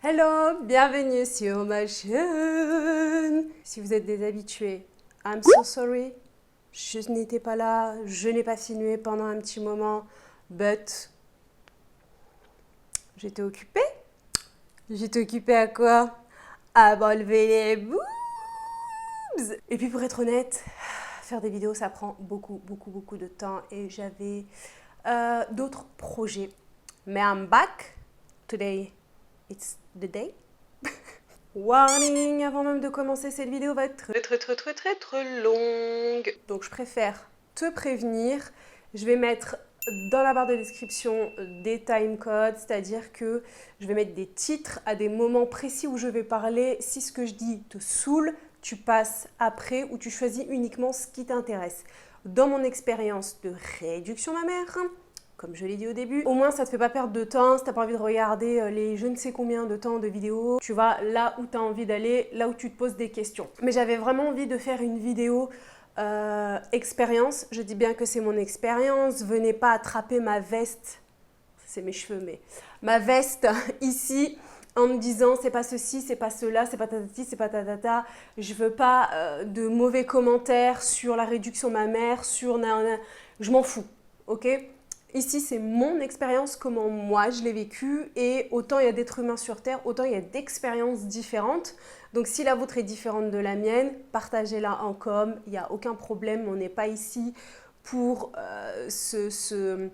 Hello, bienvenue sur ma chaîne. Si vous êtes des habitués, I'm so sorry. Je n'étais pas là, je n'ai pas filmé pendant un petit moment, but j'étais occupée. J'étais occupée à quoi? À m'enlever les boobs. Et puis pour être honnête, faire des vidéos ça prend beaucoup de temps et j'avais d'autres projets. Mais I'm back today. It's the day. Warning, avant même de commencer, cette vidéo va être très longue. Donc je préfère te prévenir. Je vais mettre dans la barre de description des timecodes, c'est-à-dire que je vais mettre des titres à des moments précis où je vais parler. Si ce que je dis te saoule, tu passes après ou tu choisis uniquement ce qui t'intéresse. Dans mon expérience de réduction mammaire, comme je l'ai dit au début, au moins ça te fait pas perdre de temps. Si t'as pas envie de regarder les je ne sais combien de temps de vidéos, tu vas là où tu as envie d'aller, là où tu te poses des questions. Mais j'avais vraiment envie de faire une vidéo expérience. Je dis bien que c'est mon expérience. Venez pas attraper ma veste, c'est mes cheveux, mais ma veste ici en me disant c'est pas ceci, c'est pas cela, c'est pas tatati, c'est pas tatata. Je veux pas de mauvais commentaires sur la réduction mammaire, sur je m'en fous, ok? Ici, c'est mon expérience, comment moi je l'ai vécu, et autant il y a d'êtres humains sur Terre, autant il y a d'expériences différentes. Donc si la vôtre est différente de la mienne, partagez-la en com, il n'y a aucun problème, on n'est pas ici pour se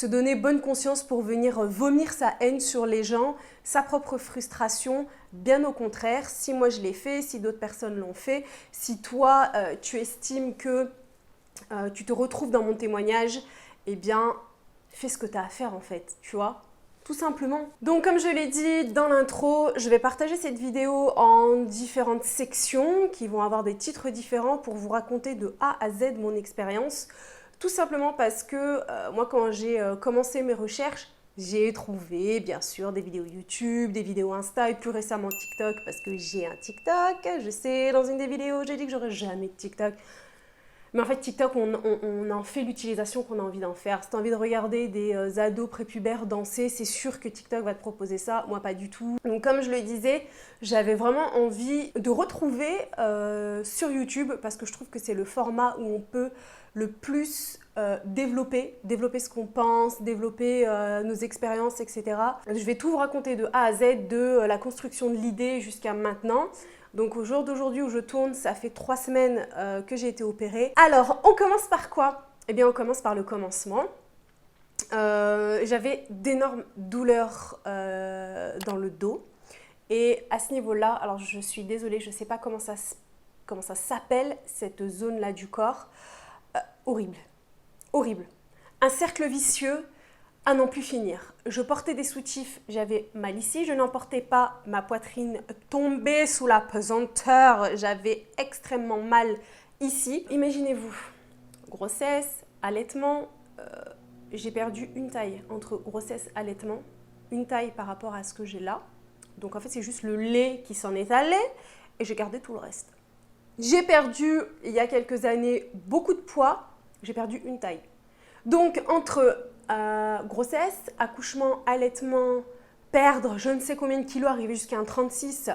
donner bonne conscience, pour venir vomir sa haine sur les gens, sa propre frustration. Bien au contraire, si moi je l'ai fait, si d'autres personnes l'ont fait, si toi tu estimes que tu te retrouves dans mon témoignage, eh bien fais ce que tu as à faire en fait, tu vois, tout simplement. Donc comme je l'ai dit dans l'intro, je vais partager cette vidéo en différentes sections qui vont avoir des titres différents pour vous raconter de A à Z mon expérience. Tout simplement parce que moi quand j'ai commencé mes recherches, j'ai trouvé bien sûr des vidéos YouTube, des vidéos Insta et plus récemment TikTok parce que j'ai un TikTok. Je sais, dans une des vidéos, j'ai dit que j'aurais jamais de TikTok. Mais en fait, TikTok, on en fait l'utilisation qu'on a envie d'en faire. Si tu as envie de regarder des ados prépubères danser, c'est sûr que TikTok va te proposer ça. Moi, pas du tout. Donc, comme je le disais, j'avais vraiment envie de retrouver sur YouTube, parce que je trouve que c'est le format où on peut le plus développer ce qu'on pense, développer nos expériences, etc. Je vais tout vous raconter de A à Z, de la construction de l'idée jusqu'à maintenant. Donc au jour d'aujourd'hui où je tourne, ça fait 3 semaines que j'ai été opérée. Alors, on commence par quoi? Eh bien, on commence par le commencement. J'avais d'énormes douleurs dans le dos. Et à ce niveau-là, alors je suis désolée, je ne sais pas comment ça s'appelle, cette zone-là du corps. Horrible. Horrible. Un cercle vicieux à n'en plus finir. Je portais des soutifs, j'avais mal ici, je n'en portais pas, ma poitrine tombait sous la pesanteur, j'avais extrêmement mal ici. Imaginez-vous, grossesse, allaitement, j'ai perdu une taille entre grossesse et allaitement, une taille par rapport à ce que j'ai là. Donc en fait c'est juste le lait qui s'en est allé et j'ai gardé tout le reste. J'ai perdu il y a quelques années beaucoup de poids, j'ai perdu une taille. Donc entre grossesse, accouchement, allaitement, perdre je ne sais combien de kilos, arriver jusqu'à un 36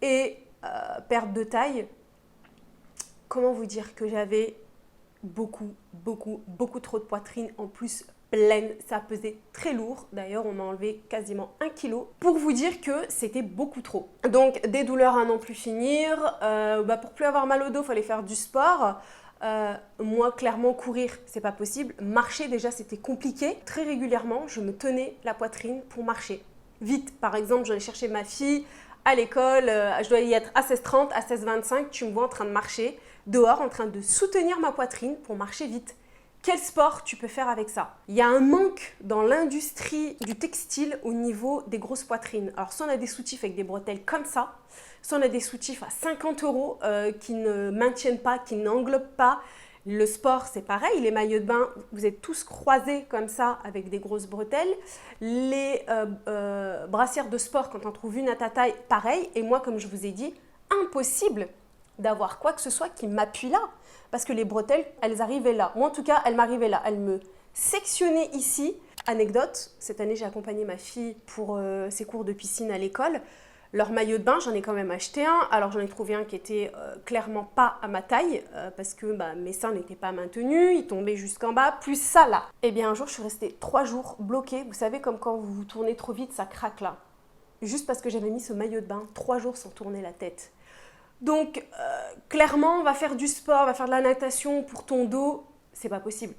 et perte de taille, comment vous dire que j'avais beaucoup trop de poitrine, en plus pleine, ça pesait très lourd, d'ailleurs on m'a enlevé quasiment 1 kg pour vous dire que c'était beaucoup trop. Donc des douleurs à n'en plus finir, pour plus avoir mal au dos, il fallait faire du sport. Moi, clairement, courir, c'est pas possible. Marcher, déjà, c'était compliqué. Très régulièrement, je me tenais la poitrine pour marcher. Vite, par exemple, j'allais chercher ma fille à l'école, je dois y être à 16h30, à 16h25, tu me vois en train de marcher, dehors, en train de soutenir ma poitrine pour marcher vite. Quel sport tu peux faire avec ça? Il y a un manque dans l'industrie du textile au niveau des grosses poitrines. Alors, soit on a des soutifs avec des bretelles comme ça, soit on a des soutifs à 50 € qui ne maintiennent pas, qui n'englobent pas. Le sport, c'est pareil. Les maillots de bain, vous êtes tous croisés comme ça avec des grosses bretelles. Les brassières de sport, quand on trouve une à ta taille, pareil. Et moi, comme je vous ai dit, impossible d'avoir quoi que ce soit qui m'appuie là. Parce que les bretelles, elles arrivaient là. Moi, en tout cas, elles m'arrivaient là. Elles me sectionnaient ici. Anecdote, cette année j'ai accompagné ma fille pour ses cours de piscine à l'école. Leur maillot de bain, j'en ai quand même acheté un. Alors j'en ai trouvé un qui était clairement pas à ma taille parce que mes seins n'étaient pas maintenus, ils tombaient jusqu'en bas, plus ça là. Et bien un jour je suis restée 3 jours bloquée. Vous savez comme quand vous vous tournez trop vite, ça craque là. Juste parce que j'avais mis ce maillot de bain, 3 jours sans tourner la tête. Donc clairement, on va faire du sport, on va faire de la natation pour ton dos, c'est pas possible.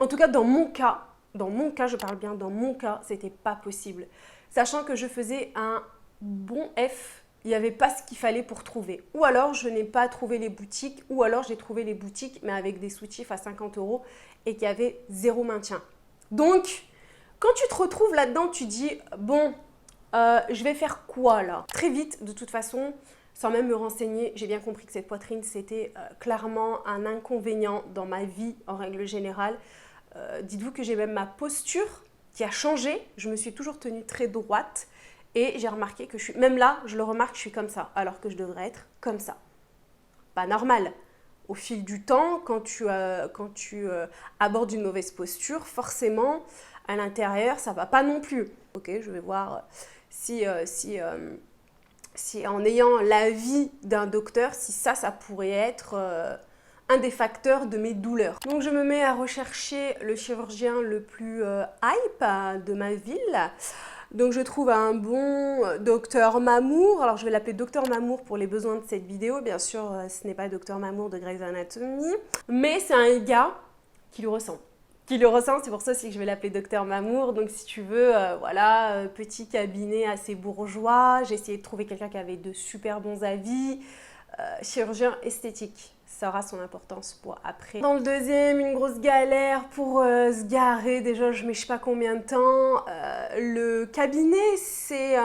En tout cas dans mon cas, je parle bien, dans mon cas, c'était pas possible. Sachant que je faisais un bon F, il n'y avait pas ce qu'il fallait pour trouver. Ou alors je n'ai pas trouvé les boutiques, ou alors j'ai trouvé les boutiques mais avec des soutifs à 50 € et qui avaient 0 maintien. Donc, quand tu te retrouves là-dedans, tu dis, bon, je vais faire quoi là? Très vite, de toute façon, sans même me renseigner, j'ai bien compris que cette poitrine, c'était clairement un inconvénient dans ma vie en règle générale. Dites-vous que j'ai même ma posture qui a changé. Je me suis toujours tenue très droite. Et j'ai remarqué que même là, je le remarque, je suis comme ça, alors que je devrais être comme ça. Pas normal. Au fil du temps, quand tu abordes une mauvaise posture, forcément, à l'intérieur, ça va pas non plus. Ok, je vais voir si en ayant l'avis d'un docteur, si ça pourrait être un des facteurs de mes douleurs. Donc je me mets à rechercher le chirurgien le plus hype de ma ville. Donc je trouve un bon docteur Mamour. Alors je vais l'appeler docteur Mamour pour les besoins de cette vidéo. Bien sûr, ce n'est pas docteur Mamour de Grey's Anatomy. Mais c'est un gars qui le ressent. C'est pour ça aussi que je vais l'appeler docteur Mamour. Donc si tu veux, voilà, petit cabinet assez bourgeois. J'ai essayé de trouver quelqu'un qui avait de super bons avis. Chirurgien esthétique. Ça aura son importance pour après. Dans le deuxième, une grosse galère pour se garer. Déjà, je mets je sais pas combien de temps. Le cabinet, c'est...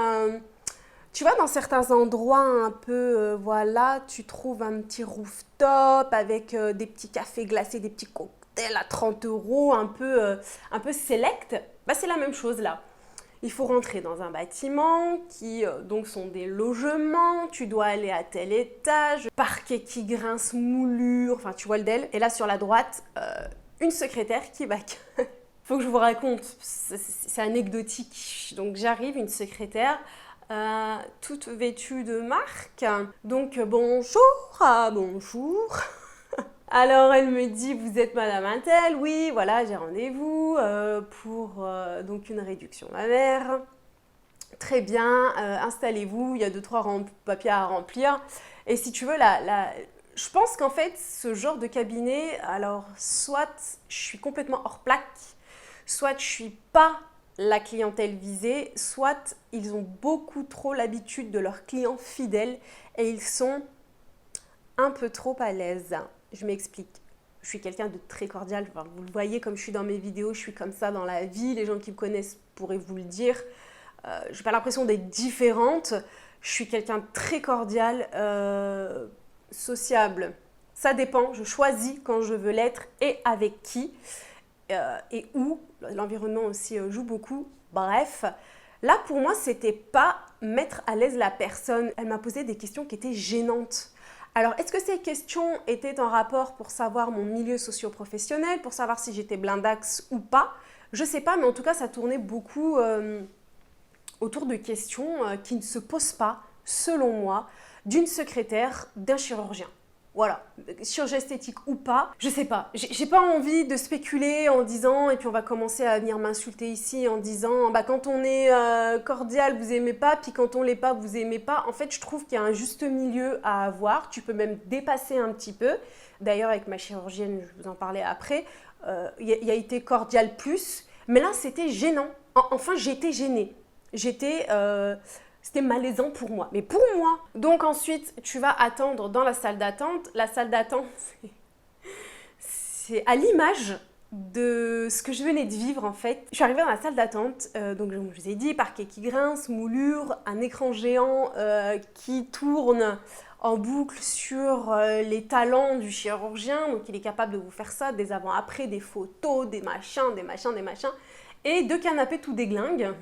tu vois, dans certains endroits un peu, voilà, tu trouves un petit rooftop avec des petits cafés glacés, des petits cocktails à 30 €, un peu select. C'est la même chose là. Il faut rentrer dans un bâtiment qui donc sont des logements, tu dois aller à tel étage, parquet qui grince, moulure, enfin tu vois le DEL. Et là sur la droite, une secrétaire qui va... Faut que je vous raconte, c'est anecdotique. Donc j'arrive, une secrétaire, toute vêtue de marque. Donc bonjour, bonjour. Alors elle me dit, vous êtes madame Intel? Oui, voilà, j'ai rendez-vous pour donc une réduction mammaire. Très bien, installez-vous, il y a 2-3 papiers à remplir. Et si tu veux, je pense qu'en fait, ce genre de cabinet, alors soit je suis complètement hors plaque, soit je suis pas la clientèle visée, soit ils ont beaucoup trop l'habitude de leurs clients fidèles et ils sont un peu trop à l'aise. Je m'explique. Je suis quelqu'un de très cordial. Enfin, vous le voyez comme je suis dans mes vidéos, je suis comme ça dans la vie. Les gens qui me connaissent pourraient vous le dire. Je n'ai pas l'impression d'être différente. Je suis quelqu'un de très cordial, sociable. Ça dépend. Je choisis quand je veux l'être et avec qui et où. L'environnement aussi joue beaucoup. Bref, là pour moi, c'était pas mettre à l'aise la personne. Elle m'a posé des questions qui étaient gênantes. Alors, est-ce que ces questions étaient en rapport pour savoir mon milieu socio-professionnel, pour savoir si j'étais blindax ou pas? Je sais pas, mais en tout cas, ça tournait beaucoup autour de questions qui ne se posent pas, selon moi, d'une secrétaire, d'un chirurgien. Voilà, chirurgie esthétique ou pas, je sais pas. J'ai pas envie de spéculer en disant, et puis on va commencer à venir m'insulter ici en disant, quand on est cordial, vous aimez pas, puis quand on l'est pas, vous aimez pas. En fait, je trouve qu'il y a un juste milieu à avoir. Tu peux même dépasser un petit peu. D'ailleurs, avec ma chirurgienne, je vous en parlais après, il y a été cordial plus, mais là, c'était gênant. Enfin, j'étais gênée. C'était malaisant pour moi, mais pour moi. Donc ensuite, tu vas attendre dans la salle d'attente. La salle d'attente, c'est à l'image de ce que je venais de vivre en fait. Je suis arrivée dans la salle d'attente, donc je vous ai dit, parquet qui grince, moulure, un écran géant qui tourne en boucle sur les talents du chirurgien. Donc il est capable de vous faire ça, des avant-après, des photos, des machins. Et 2 canapés tout déglingues.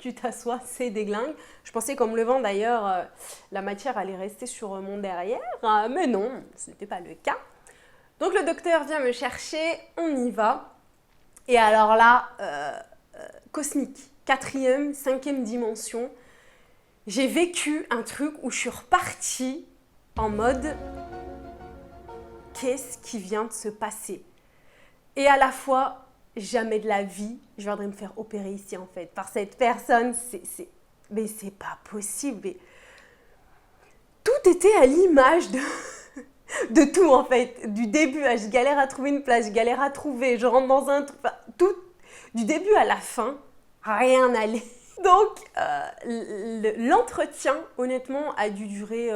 Tu t'assois, c'est déglingue. Je pensais qu'en me levant d'ailleurs, la matière allait rester sur mon derrière, mais non, ce n'était pas le cas. Donc le docteur vient me chercher, on y va. Et alors là, cosmique, 4e, 5e dimension. J'ai vécu un truc où je suis repartie en mode qu'est-ce qui vient de se passer? Et à la fois, jamais de la vie, je viendrais me faire opérer ici en fait par cette personne. Mais c'est pas possible. Mais tout était à l'image de tout en fait. Du début, je galère à trouver une place, je galère à trouver, je rentre dans un truc, tout, du début à la fin, rien n'allait. Donc, l'entretien, honnêtement, a dû durer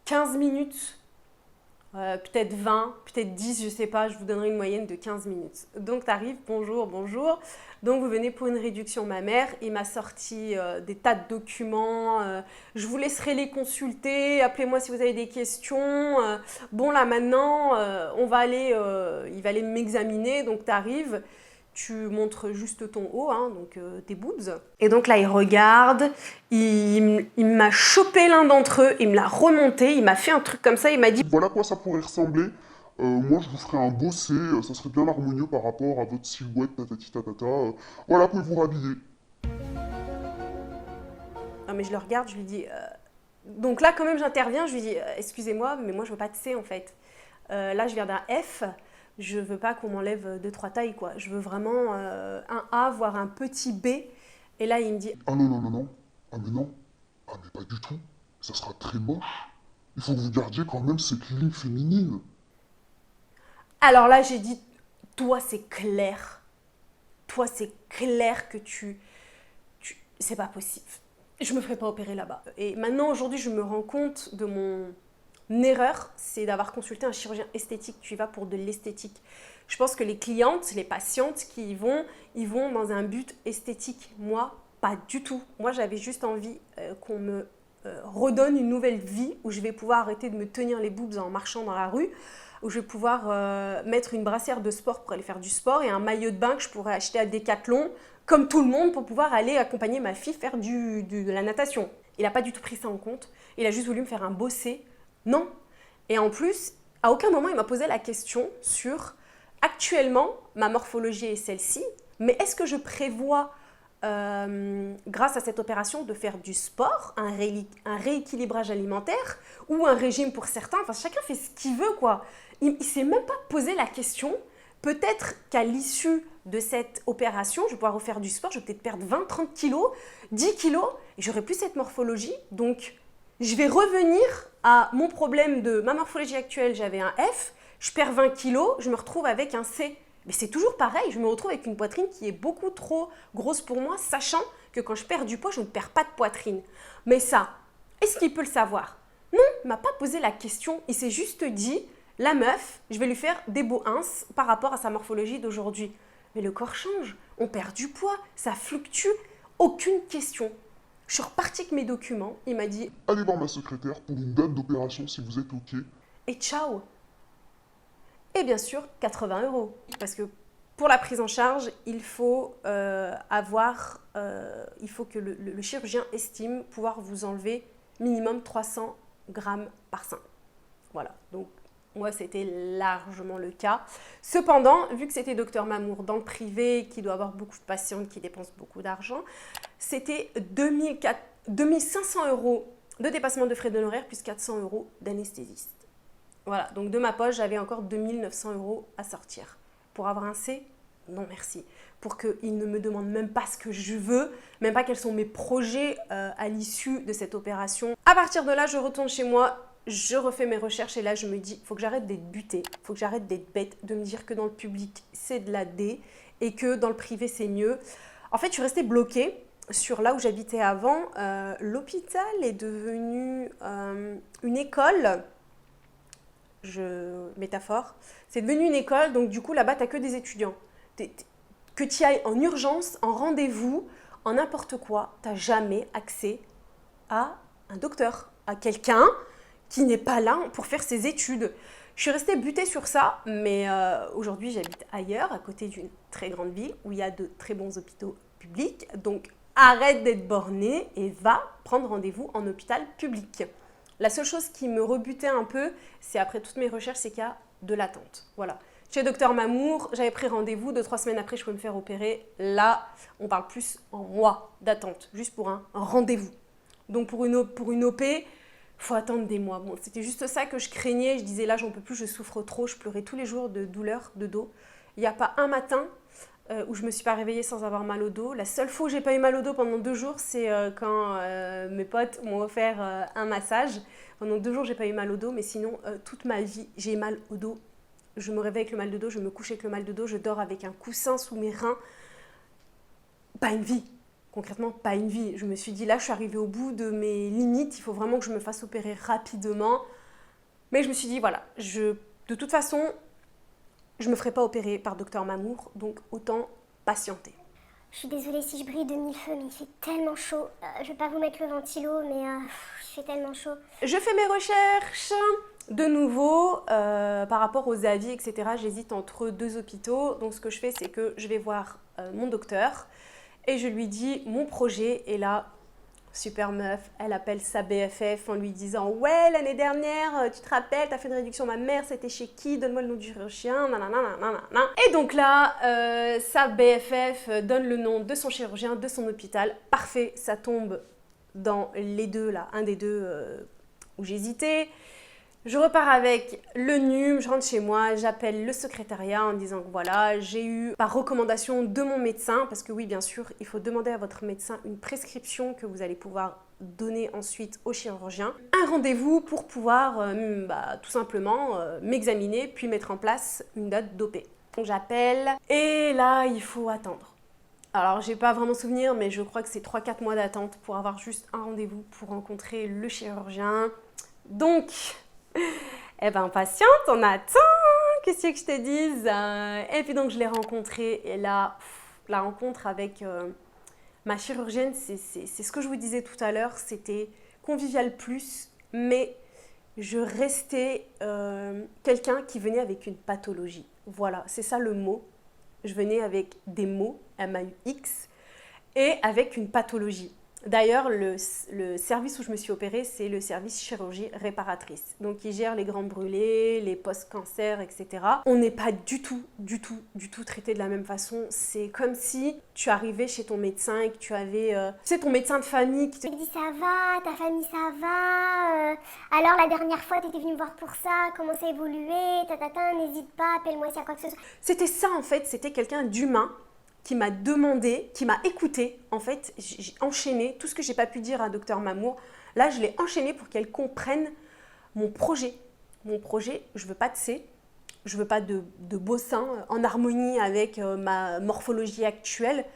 15 minutes, peut-être 20, peut-être 10, je sais pas, je vous donnerai une moyenne de 15 minutes. Donc, tu arrives, bonjour, bonjour. Donc, vous venez pour une réduction mammaire. Il m'a sorti des tas de documents. Je vous laisserai les consulter. Appelez-moi si vous avez des questions. Bon, là, maintenant, il va aller m'examiner. Donc, tu arrives. Tu montres juste ton haut, hein, donc tes boobs. Et donc là, il regarde, il m'a chopé l'un d'entre eux, il me l'a remonté, il m'a fait un truc comme ça, il m'a dit « Voilà à quoi ça pourrait ressembler. Moi, je vous ferai un bossé, ça serait bien harmonieux par rapport à votre silhouette, tatati tatata. Voilà, pouvez-vous rhabiller. » Ah mais je le regarde, je lui dis donc là, quand même, j'interviens, je lui dis « Excusez-moi, mais moi, je veux pas de C, en fait. Là, je viens d'un F. » Je veux pas qu'on m'enlève 2-3 tailles, quoi. Je veux vraiment un A, voire un petit B. Et là, il me dit... Ah non, non, non, non. Ah mais non. Ah mais pas du tout. Ça sera très moche. Il faut que vous gardiez quand même cette ligne féminine. Alors là, j'ai dit, toi, c'est clair. Toi, c'est clair que c'est pas possible. Je me ferai pas opérer là-bas. Et maintenant, aujourd'hui, je me rends compte de mon erreur, c'est d'avoir consulté un chirurgien esthétique. Tu y vas pour de l'esthétique. Je pense que les clientes, les patientes qui y vont, ils vont dans un but esthétique. Moi, pas du tout. Moi, j'avais juste envie qu'on me redonne une nouvelle vie où je vais pouvoir arrêter de me tenir les boobs en marchant dans la rue, où je vais pouvoir mettre une brassière de sport pour aller faire du sport et un maillot de bain que je pourrais acheter à Decathlon, comme tout le monde, pour pouvoir aller accompagner ma fille faire de la natation. Il n'a pas du tout pris ça en compte. Il a juste voulu me faire un bossé. Non. Et en plus, à aucun moment, il m'a posé la question sur actuellement, ma morphologie est celle-ci, mais est-ce que je prévois, grâce à cette opération, de faire du sport, un rééquilibrage alimentaire ou un régime pour certains? Enfin, chacun fait ce qu'il veut, quoi. Il ne s'est même pas posé la question. Peut-être qu'à l'issue de cette opération, je vais pouvoir refaire du sport, je vais peut-être perdre 20-30 kilos, 10 kilos, et j'aurai plus cette morphologie. Donc, je vais revenir à mon problème de ma morphologie actuelle, j'avais un F, je perds 20 kilos, je me retrouve avec un C. Mais c'est toujours pareil, je me retrouve avec une poitrine qui est beaucoup trop grosse pour moi, sachant que quand je perds du poids, je ne perds pas de poitrine. Mais ça, est-ce qu'il peut le savoir? Non, il ne m'a pas posé la question, il s'est juste dit, la meuf, je vais lui faire des beaux ins par rapport à sa morphologie d'aujourd'hui. Mais le corps change, on perd du poids, ça fluctue, aucune question. Je suis repartie avec mes documents, il m'a dit « Allez voir ma secrétaire pour une date d'opération si vous êtes OK. » et ciao. Et bien sûr, 80 €. Parce que pour la prise en charge, il faut il faut que le chirurgien estime pouvoir vous enlever minimum 300 grammes par sein. Voilà, donc moi c'était largement le cas. Cependant, vu que c'était Docteur Mamour dans le privé, qui doit avoir beaucoup de patientes, qui dépensent beaucoup d'argent, c'était 2500 € de dépassement de frais d'honoraires plus 400 € d'anesthésiste. Voilà, donc de ma poche, j'avais encore 2900 € à sortir. Pour avoir un C, non merci. Pour qu'il ne me demande même pas ce que je veux, même pas quels sont mes projets à l'issue de cette opération. À partir de là, je retourne chez moi, je refais mes recherches et là, je me dis, il faut que j'arrête d'être butée, il faut que j'arrête d'être bête, de me dire que dans le public, c'est de la D et que dans le privé, c'est mieux. En fait, je suis restée bloquée sur là où j'habitais avant. L'hôpital est devenu une école. Métaphore, c'est devenu une école, donc du coup là-bas t'as que des étudiants. Que tu ailles en urgence, en rendez-vous, en n'importe quoi, t'as jamais accès à un docteur, à quelqu'un qui n'est pas là pour faire ses études. Je suis restée butée sur ça, mais aujourd'hui j'habite ailleurs, à côté d'une très grande ville où il y a de très bons hôpitaux publics, donc arrête d'être bornée et va prendre rendez-vous en hôpital public. La seule chose qui me rebutait un peu, c'est après toutes mes recherches, c'est qu'il y a de l'attente. Voilà. Chez Docteur Mamour, j'avais pris rendez-vous, 2-3 semaines après, je peux me faire opérer. Là, on parle plus en mois d'attente, juste pour un rendez-vous. Donc pour une OP, il faut attendre des mois. Bon, c'était juste ça que je craignais. Je disais là, j'en peux plus, je souffre trop, je pleurais tous les jours de douleur de dos. Il n'y a pas un matin où je ne me suis pas réveillée sans avoir mal au dos. La seule fois où j'ai pas eu mal au dos pendant 2 jours, c'est quand mes potes m'ont offert un massage. Pendant 2 jours, j'ai pas eu mal au dos, mais sinon, toute ma vie, j'ai mal au dos. Je me réveille avec le mal de dos, je me couche avec le mal de dos, je dors avec un coussin sous mes reins. Pas une vie. Concrètement, pas une vie. Je me suis dit, là, je suis arrivée au bout de mes limites, il faut vraiment que je me fasse opérer rapidement. Mais je me suis dit, voilà, de toute façon, je ne me ferai pas opérer par Docteur Mamour, donc autant patienter. Je suis désolée si je brille de mille feux, mais il fait tellement chaud. Je vais pas vous mettre le ventilo, mais il fait tellement chaud. Je fais mes recherches. De nouveau, par rapport aux avis, etc., j'hésite entre 2 hôpitaux. Donc, ce que je fais, c'est que je vais voir mon docteur et je lui dis mon projet. Et là, super meuf, elle appelle sa BFF en lui disant « Ouais, l'année dernière, tu te rappelles, t'as fait une réduction mammaire, c'était chez qui? Donne-moi le nom du chirurgien, nanana. » Et donc là, sa BFF donne le nom de son chirurgien, de son hôpital. Parfait, ça tombe dans les deux, là, un des deux où j'hésitais. Je repars avec le NUM, je rentre chez moi, j'appelle le secrétariat en disant que voilà, j'ai eu par recommandation de mon médecin, parce que oui, bien sûr, il faut demander à votre médecin une prescription que vous allez pouvoir donner ensuite au chirurgien, un rendez-vous pour pouvoir tout simplement m'examiner puis mettre en place une date d'OP. Donc j'appelle et là, il faut attendre. Alors, j'ai pas vraiment souvenir, mais je crois que c'est 3-4 mois d'attente pour avoir juste un rendez-vous pour rencontrer le chirurgien. Donc, eh ben patiente, on attend, qu'est-ce que je te dise? Et puis donc je l'ai rencontré et là, la rencontre avec ma chirurgienne, c'est ce que je vous disais tout à l'heure, c'était convivial plus, mais je restais quelqu'un qui venait avec une pathologie. Voilà, c'est ça le mot. Je venais avec des mots, MAUX, et avec une pathologie. D'ailleurs, le service où je me suis opérée, c'est le service chirurgie réparatrice. Donc, il gère les grands brûlés, les post-cancer, etc. On n'est pas du tout traité de la même façon. C'est comme si tu arrivais chez ton médecin et que tu avais, ton médecin de famille qui te dit ça va, ta famille ça va, alors la dernière fois tu étais venue me voir pour ça, comment ça a évolué, n'hésite pas, appelle-moi s'il y a quoi que ce soit. C'était ça en fait, c'était quelqu'un d'humain qui m'a demandé, qui m'a écouté. En fait, j'ai enchaîné tout ce que j'ai pas pu dire à Docteur Mamour. Là, je l'ai enchaîné pour qu'elle comprenne mon projet. Mon projet, je veux pas de C, je veux pas de beaux seins en harmonie avec ma morphologie actuelle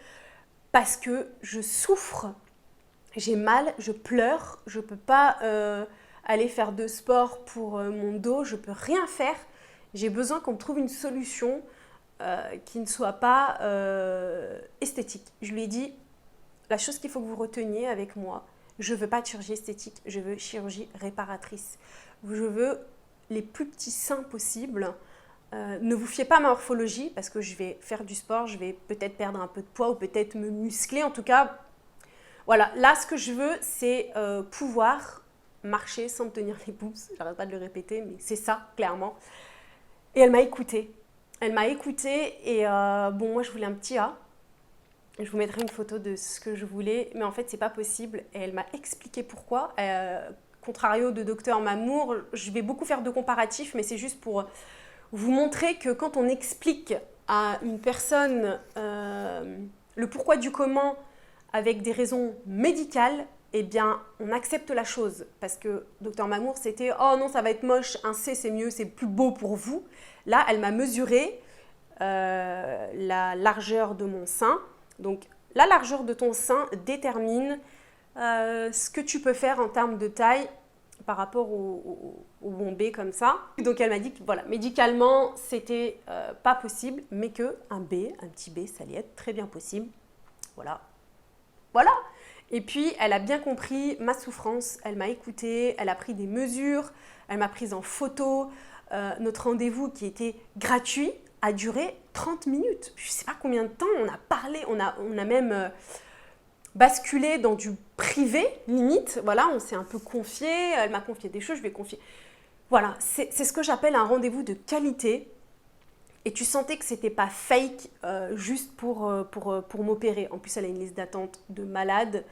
parce que je souffre, j'ai mal, je pleure, je peux pas aller faire de sport pour mon dos, je peux rien faire. J'ai besoin qu'on me trouve une solution qui ne soit pas esthétique. Je lui ai dit, la chose qu'il faut que vous reteniez avec moi, je ne veux pas de chirurgie esthétique, je veux chirurgie réparatrice. Je veux les plus petits seins possibles. Ne vous fiez pas à ma morphologie parce que je vais faire du sport, je vais peut-être perdre un peu de poids ou peut-être me muscler. En tout cas, voilà, là ce que je veux, c'est pouvoir marcher sans me tenir les pouces. J'arrête pas de le répéter, mais c'est ça, clairement. Et elle m'a écoutée. Elle m'a écoutée et moi je voulais un petit A. Je vous mettrai une photo de ce que je voulais, mais en fait c'est pas possible. Et elle m'a expliqué pourquoi. Contrario de Docteur Mamour, je vais beaucoup faire de comparatifs, mais c'est juste pour vous montrer que quand on explique à une personne le pourquoi du comment avec des raisons médicales, eh bien, on accepte la chose. Parce que Docteur Mamour, c'était « Oh non, ça va être moche, un C, c'est mieux, c'est plus beau pour vous. » Là, elle m'a mesuré la largeur de mon sein. Donc, la largeur de ton sein détermine ce que tu peux faire en termes de taille par rapport au bombé comme ça. Donc, elle m'a dit que voilà, médicalement, c'était pas possible, mais qu'un petit B, ça allait être très bien possible. Voilà. Voilà. Et puis, elle a bien compris ma souffrance, elle m'a écoutée, elle a pris des mesures, elle m'a prise en photo. Notre rendez-vous qui était gratuit a duré 30 minutes. Je ne sais pas combien de temps on a parlé, on a même basculé dans du privé, limite. Voilà, on s'est un peu confié, elle m'a confié des choses, je lui ai confié. Voilà, c'est ce que j'appelle un rendez-vous de qualité. Et tu sentais que c'était pas fake juste pour m'opérer. En plus, elle a une liste d'attente de malades.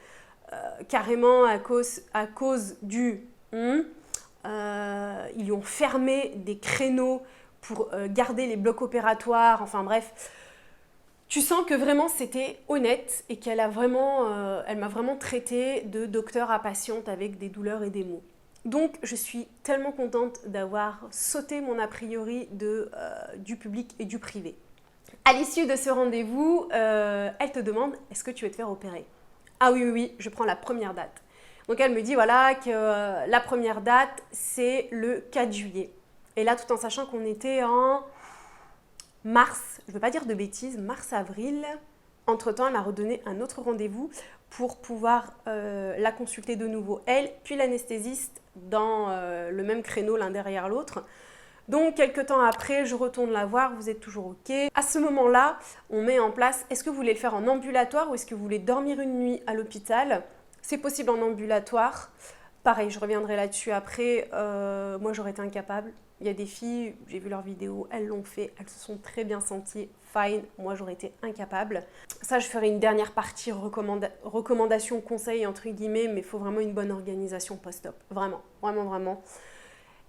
Carrément à cause du... ils lui ont fermé des créneaux pour garder les blocs opératoires. Enfin bref, tu sens que vraiment c'était honnête et qu'elle elle m'a vraiment traité de docteur à patiente avec des douleurs et des maux. Donc, je suis tellement contente d'avoir sauté mon a priori du public et du privé. À l'issue de ce rendez-vous, elle te demande « Est-ce que tu veux te faire opérer ?» Ah oui, je prends la première date. Donc, elle me dit voilà que la première date, c'est le 4 juillet. Et là, tout en sachant qu'on était en mars, je ne veux pas dire de bêtises, mars-avril. Entre-temps, elle m'a redonné un autre rendez-vous pour pouvoir la consulter de nouveau, elle, puis l'anesthésiste dans le même créneau l'un derrière l'autre. Donc, quelques temps après, je retourne la voir, vous êtes toujours OK. À ce moment-là, on met en place, est-ce que vous voulez le faire en ambulatoire ou est-ce que vous voulez dormir une nuit à l'hôpital? C'est possible en ambulatoire. Pareil, je reviendrai là-dessus après. Moi, j'aurais été incapable. Il y a des filles, j'ai vu leurs vidéos, elles l'ont fait, elles se sont très bien senties, fine. Moi, j'aurais été incapable. Ça, je ferai une dernière partie recommandation, conseil, entre guillemets, mais il faut vraiment une bonne organisation post-op. Vraiment.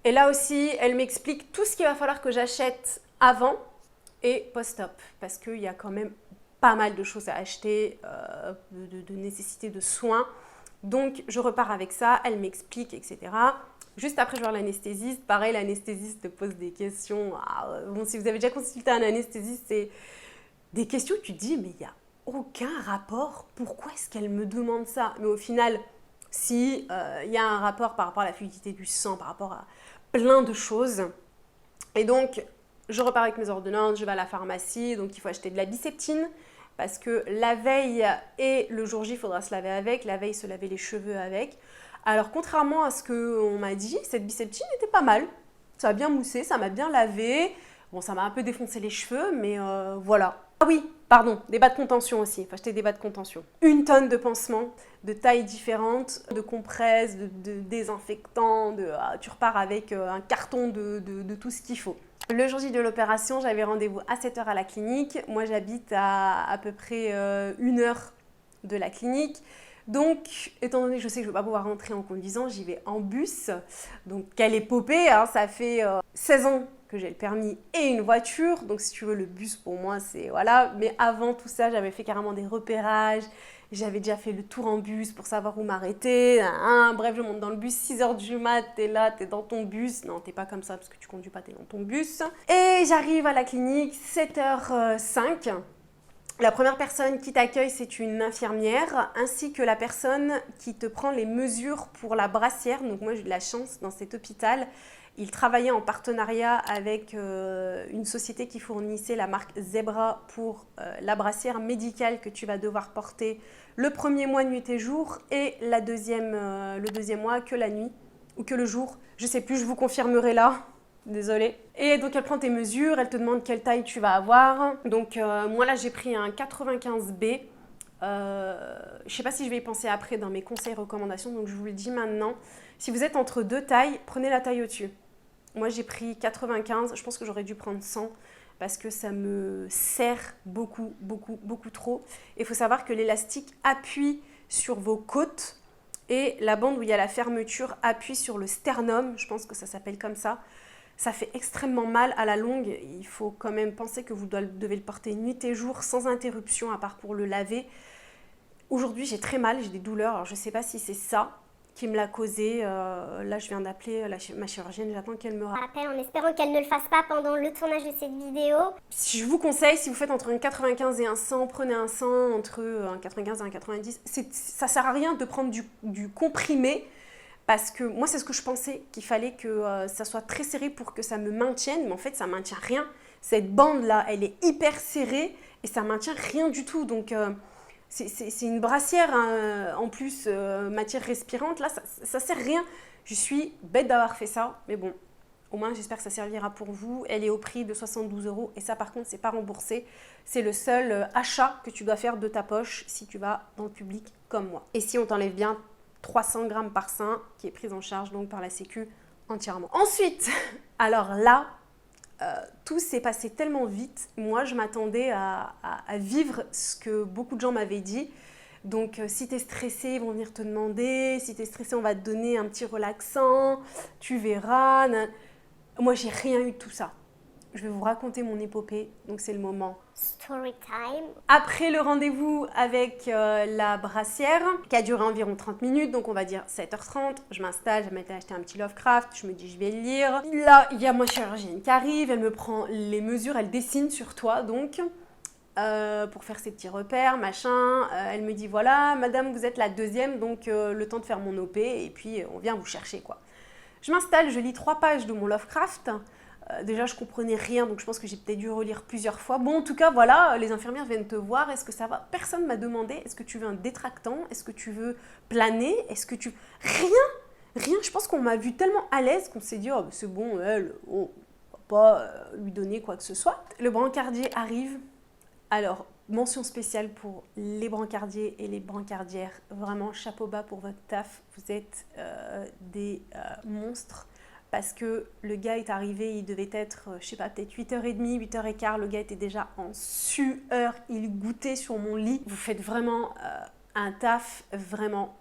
Et là aussi, elle m'explique tout ce qu'il va falloir que j'achète avant et post-op, parce qu'il y a quand même pas mal de choses à acheter, de nécessité de soins. Donc, je repars avec ça, elle m'explique, etc. Juste après, je vais voir l'anesthésiste. Pareil, l'anesthésiste te pose des questions. Bon, si vous avez déjà consulté un anesthésiste, c'est des questions que tu te dis, mais il n'y a aucun rapport. Pourquoi est-ce qu'elle me demande ça? Mais au final, si il y a un rapport par rapport à la fluidité du sang, par rapport à plein de choses. Et donc, je repars avec mes ordonnances, je vais à la pharmacie. Donc, il faut acheter de la Biceptine. Parce que la veille et le jour J, il faudra se laver avec. La veille, se laver les cheveux avec. Alors, contrairement à ce qu'on m'a dit, cette Biceptine était pas mal. Ça a bien moussé, ça m'a bien lavé. Bon, ça m'a un peu défoncé les cheveux, mais voilà. Ah oui, pardon, des bas de contention aussi. Il faut acheter des bas de contention. 1 tonne de pansements, de tailles différentes, de compresses, de désinfectants. Tu repars avec un carton de tout ce qu'il faut. Le jour J de l'opération, j'avais rendez-vous à 7 h à la clinique. Moi, j'habite à peu près 1 heure de la clinique. Donc, étant donné que je sais que je ne vais pas pouvoir rentrer en conduisant, j'y vais en bus. Donc, quelle épopée, hein, ça fait 16 ans que j'ai le permis et une voiture. Donc, si tu veux, le bus, pour moi, c'est... Voilà. Mais avant tout ça, j'avais fait carrément des repérages. J'avais déjà fait le tour en bus pour savoir où m'arrêter. Bref, je monte dans le bus, 6 h du mat, t'es là, t'es dans ton bus. Non, t'es pas comme ça parce que tu conduis pas, t'es dans ton bus. Et j'arrive à la clinique, 7 h 05. La première personne qui t'accueille, c'est une infirmière, ainsi que la personne qui te prend les mesures pour la brassière. Donc moi, j'ai eu de la chance dans cet hôpital. Il travaillait en partenariat avec une société qui fournissait la marque Zebra pour la brassière médicale que tu vas devoir porter le premier mois nuit et jour et le deuxième mois que la nuit ou que le jour. Je ne sais plus, je vous confirmerai là. Désolée. Et donc, elle prend tes mesures, elle te demande quelle taille tu vas avoir. Donc, moi là, j'ai pris un 95B. Je ne sais pas si je vais y penser après dans mes conseils recommandations, donc je vous le dis maintenant. Si vous êtes entre deux tailles, prenez la taille au-dessus. Moi, j'ai pris 95. Je pense que j'aurais dû prendre 100 parce que ça me serre beaucoup trop. Il faut savoir que l'élastique appuie sur vos côtes et la bande où il y a la fermeture appuie sur le sternum. Je pense que ça s'appelle comme ça. Ça fait extrêmement mal à la longue. Il faut quand même penser que vous devez le porter nuit et jour sans interruption à part pour le laver. Aujourd'hui, j'ai très mal, j'ai des douleurs. Alors, je ne sais pas si c'est ça qui me l'a causé. Là, je viens d'appeler ma chirurgienne. J'attends qu'elle me rappelle en espérant qu'elle ne le fasse pas pendant le tournage de cette vidéo. Je vous conseille, si vous faites entre un 95 et un 100, prenez un 100, entre un 95 et un 90. Ça ne sert à rien de prendre du comprimé. Parce que moi, c'est ce que je pensais, qu'il fallait que ça soit très serré pour que ça me maintienne. Mais en fait, ça ne maintient rien. Cette bande-là, elle est hyper serrée et ça ne maintient rien du tout. Donc, c'est une brassière, hein, en plus, matière respirante. Là, ça ne sert à rien. Je suis bête d'avoir fait ça. Mais bon, au moins, j'espère que ça servira pour vous. Elle est au prix de 72 €. Et ça, par contre, ce n'est pas remboursé. C'est le seul achat que tu dois faire de ta poche si tu vas dans le public comme moi. Et si on t'enlève bien 300 grammes par sein qui est prise en charge donc par la Sécu entièrement. Ensuite, alors là, tout s'est passé tellement vite. Moi, je m'attendais à vivre ce que beaucoup de gens m'avaient dit. Donc, si tu es stressé, ils vont venir te demander. Si tu es stressé, on va te donner un petit relaxant. Tu verras. Moi, j'ai rien eu de tout ça. Je vais vous raconter mon épopée, donc c'est le moment. Story time. Après le rendez-vous avec la brassière, qui a duré environ 30 minutes, donc on va dire 7h30, je m'installe, je m'étais acheté un petit Lovecraft, je me dis je vais le lire. Là, il y a ma chirurgienne qui arrive, elle me prend les mesures, elle dessine sur toi, donc, pour faire ses petits repères, machin. Elle me dit voilà, madame, vous êtes la deuxième, donc le temps de faire mon OP, et puis on vient vous chercher, quoi. Je m'installe, je lis 3 pages de mon Lovecraft. Déjà, je comprenais rien, donc je pense que j'ai peut-être dû relire plusieurs fois. Bon, en tout cas, voilà, les infirmières viennent te voir. Est-ce que ça va? Personne ne m'a demandé. Est-ce que tu veux un détractant? Est-ce que tu veux planer? Est-ce que tu... Rien. Je pense qu'on m'a vu tellement à l'aise qu'on s'est dit, oh, c'est bon, elle, on va pas lui donner quoi que ce soit. Le brancardier arrive. Alors, mention spéciale pour les brancardiers et les brancardières. Vraiment, chapeau bas pour votre taf. Vous êtes des monstres. Parce que le gars est arrivé, il devait être, je sais pas, peut-être 8h30, 8h15. Le gars était déjà en sueur, il goûtait sur mon lit. Vous faites vraiment un taf vraiment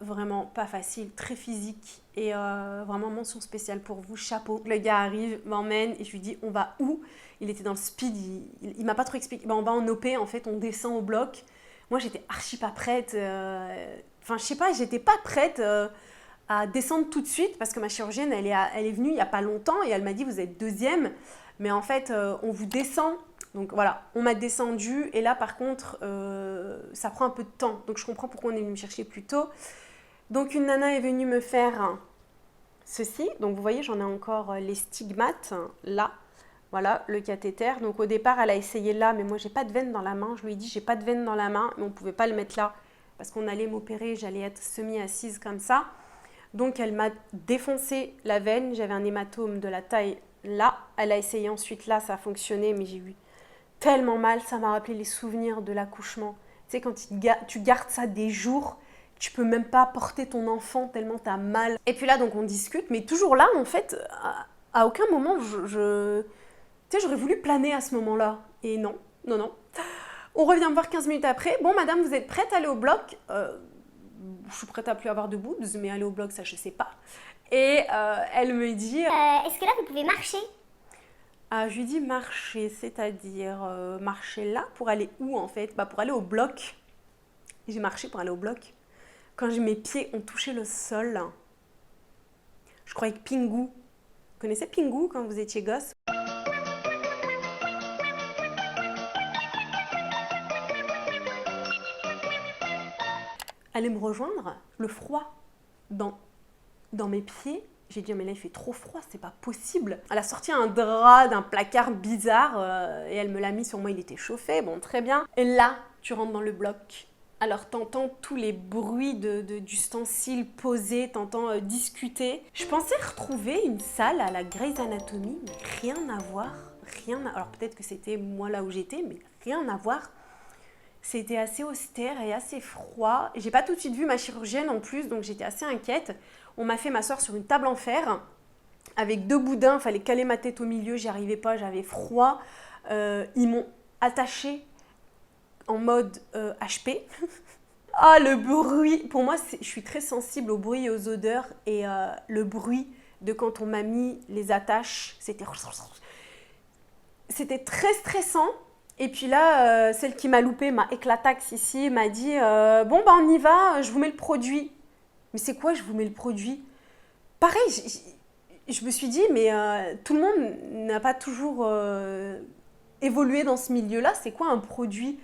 pas facile, très physique. Et vraiment mention spéciale pour vous, chapeau. Le gars arrive, m'emmène et je lui dis on va où? Il était dans le speed, il m'a pas trop expliqué. Ben, on va en OP, en fait, on descend au bloc. Moi, j'étais archi pas prête. Enfin, je sais pas, j'étais pas prête... à descendre tout de suite parce que ma chirurgienne elle est venue il n'y a pas longtemps et elle m'a dit vous êtes deuxième mais en fait on vous descend donc voilà on m'a descendu et là par contre ça prend un peu de temps donc je comprends pourquoi on est venu me chercher plus tôt. Donc une nana est venue me faire ceci, donc vous voyez j'en ai encore les stigmates là, voilà le cathéter. Donc au départ elle a essayé là mais moi j'ai pas de veine dans la main, je lui ai dit j'ai pas de veine dans la main mais on pouvait pas le mettre là parce qu'on allait m'opérer, j'allais être semi-assise comme ça. Donc elle m'a défoncé la veine, j'avais un hématome de la taille là. Elle a essayé ensuite là, ça a fonctionné, mais j'ai eu tellement mal, ça m'a rappelé les souvenirs de l'accouchement. Tu sais, quand tu gardes ça des jours, tu peux même pas porter ton enfant tellement t'as mal. Et puis là, donc on discute, mais toujours là, en fait, à aucun moment, tu sais, j'aurais voulu planer à ce moment-là. Et non. On revient me voir 15 minutes après. Bon, madame, vous êtes prête à aller au bloc? Je suis prête à plus avoir de boobs, mais aller au bloc, ça, je sais pas. Et elle me dit... Est-ce que là, vous pouvez marcher? Je lui dis marcher, c'est-à-dire marcher là pour aller où, en fait? Pour aller au bloc. J'ai marché pour aller au bloc. Quand mes pieds ont touché le sol, je croyais que Pingu... Vous connaissez Pingu quand vous étiez gosse? Allait me rejoindre, le froid dans mes pieds. J'ai dit mais là il fait trop froid, c'est pas possible. Elle a sorti un drap d'un placard bizarre et elle me l'a mis sur moi, il était chauffé, bon très bien. Et là, tu rentres dans le bloc. Alors t'entends tous les bruits d'ustensiles posés, t'entends discuter. Je pensais retrouver une salle à la Grey's Anatomy, mais rien à voir. Alors peut-être que c'était moi là où j'étais, mais rien à voir. C'était assez austère et assez froid. J'ai pas tout de suite vu ma chirurgienne en plus, donc j'étais assez inquiète. On m'a fait m'asseoir sur une table en fer avec 2 boudins. Il fallait caler ma tête au milieu, j'y arrivais pas, j'avais froid. Ils m'ont attachée en mode HP. Ah, le bruit. Pour moi, je suis très sensible au bruit et aux odeurs. Et le bruit de quand on m'a mis les attaches, c'était très stressant. Et puis là, celle qui m'a loupé, m'a éclataxe ici, m'a dit bon, on y va, je vous mets le produit. Mais c'est quoi, je vous mets le produit? Pareil, je me suis dit, mais tout le monde n'a pas toujours évolué dans ce milieu-là. C'est quoi un produit?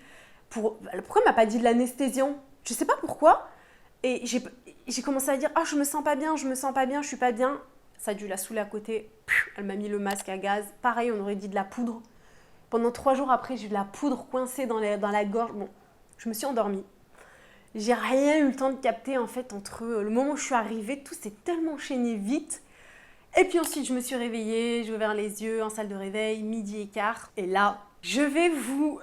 Pourquoi elle m'a pas dit de l'anesthésion? Je sais pas pourquoi. Et j'ai commencé à dire je me sens pas bien, je suis pas bien. Ça a dû la saouler à côté. Elle m'a mis le masque à gaz. Pareil, on aurait dit de la poudre. Pendant 3 jours après, j'ai eu de la poudre coincée dans la gorge. Bon, je me suis endormie. J'ai rien eu le temps de capter en fait entre le moment où je suis arrivée, tout s'est tellement enchaîné vite. Et puis ensuite, je me suis réveillée, j'ai ouvert les yeux en salle de réveil, 12h15. Et là, je vais vous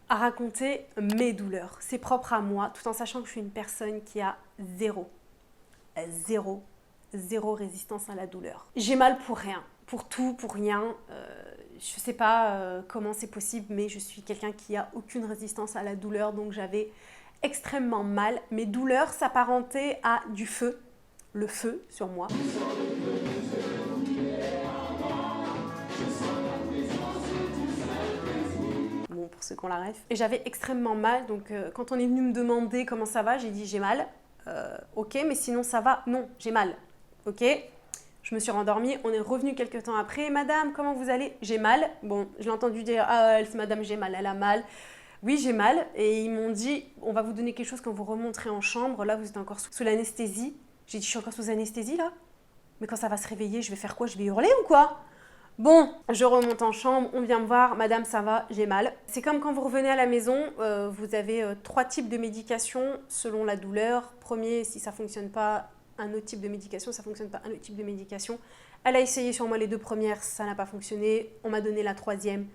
raconter mes douleurs. C'est propre à moi, tout en sachant que je suis une personne qui a zéro résistance à la douleur. J'ai mal pour rien, pour tout, pour rien. Je sais pas comment c'est possible, mais je suis quelqu'un qui a aucune résistance à la douleur, donc j'avais extrêmement mal. Mes douleurs s'apparentaient à du feu, le feu sur moi. Bon, pour ceux qui ont la ref. Et j'avais extrêmement mal, donc quand on est venu me demander comment ça va, j'ai dit j'ai mal. Ok, mais sinon ça va? Non, j'ai mal. Ok, je me suis rendormie, on est revenu quelques temps après. Madame, comment vous allez? J'ai mal. Bon, je l'ai entendu dire, ah, madame, j'ai mal, elle a mal. Oui, j'ai mal. Et ils m'ont dit, on va vous donner quelque chose quand vous remonterez en chambre. Là, vous êtes encore sous l'anesthésie. J'ai dit, je suis encore sous anesthésie là? Mais quand ça va se réveiller, je vais faire quoi? Je vais hurler ou quoi? Bon, je remonte en chambre, on vient me voir, madame ça va, j'ai mal. C'est comme quand vous revenez à la maison, vous avez 3 types de médication selon la douleur. Premier, si ça ne fonctionne pas, un autre type de médication, ça ne fonctionne pas, un autre type de médication. Elle a essayé sur moi les 2 premières, ça n'a pas fonctionné, on m'a donné la 3e.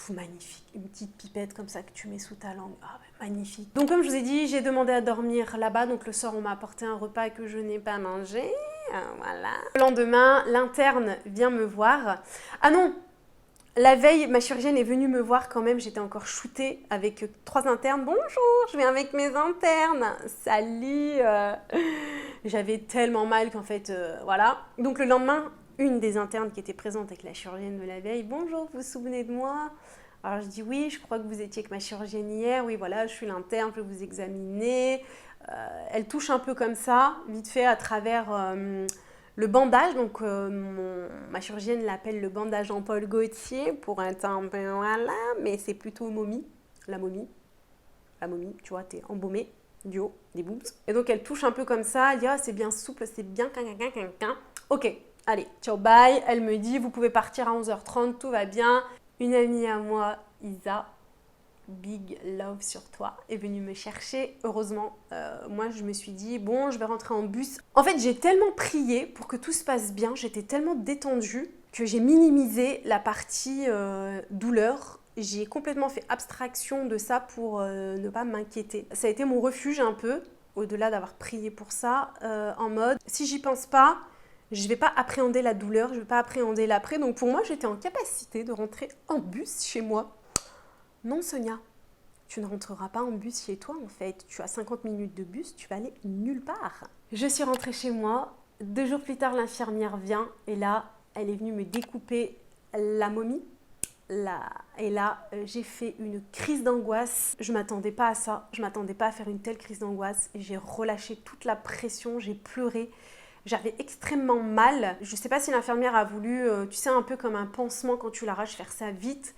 Magnifique, une petite pipette comme ça que tu mets sous ta langue, magnifique. Donc comme je vous ai dit, j'ai demandé à dormir là-bas, donc le soir on m'a apporté un repas que je n'ai pas mangé, voilà. Le lendemain, l'interne vient me voir. Ah non, la veille, ma chirurgienne est venue me voir quand même, j'étais encore shootée avec 3 internes. Bonjour, je viens avec mes internes, salut. J'avais tellement mal qu'en fait, voilà. Donc le lendemain, une des internes qui était présente avec la chirurgienne de la veille, bonjour, vous vous souvenez de moi? Alors je dis oui, je crois que vous étiez avec ma chirurgienne hier, oui voilà, je suis l'interne, je vais vous examiner. Elle touche un peu comme ça, vite fait à travers le bandage, donc ma chirurgienne l'appelle le bandage en Paul Gaultier pour un temps, voilà, mais c'est plutôt momie, la momie, tu vois, t'es embaumé du haut, des boobs. Et donc elle touche un peu comme ça, elle dit ah c'est bien souple, c'est bien, ok. Allez, ciao, bye. Elle me dit, vous pouvez partir à 11h30, tout va bien. Une amie à moi, Isa, big love sur toi, est venue me chercher. Heureusement, moi, je me suis dit, bon, je vais rentrer en bus. En fait, j'ai tellement prié pour que tout se passe bien, j'étais tellement détendue que j'ai minimisé la partie douleur. J'ai complètement fait abstraction de ça pour ne pas m'inquiéter. Ça a été mon refuge un peu, au-delà d'avoir prié pour ça, en mode, si j'y pense pas, je ne vais pas appréhender la douleur, je ne vais pas appréhender l'après. Donc pour moi, j'étais en capacité de rentrer en bus chez moi. Non, Sonia, tu ne rentreras pas en bus chez toi en fait. Tu as 50 minutes de bus, tu vas aller nulle part. Je suis rentrée chez moi. 2 jours plus tard, l'infirmière vient et là, elle est venue me découper la momie. Et là, j'ai fait une crise d'angoisse. Je ne m'attendais pas à ça. Je ne m'attendais pas à faire une telle crise d'angoisse. J'ai relâché toute la pression, j'ai pleuré. J'avais extrêmement mal. Je ne sais pas si l'infirmière a voulu, tu sais, un peu comme un pansement quand tu l'arraches, faire ça vite.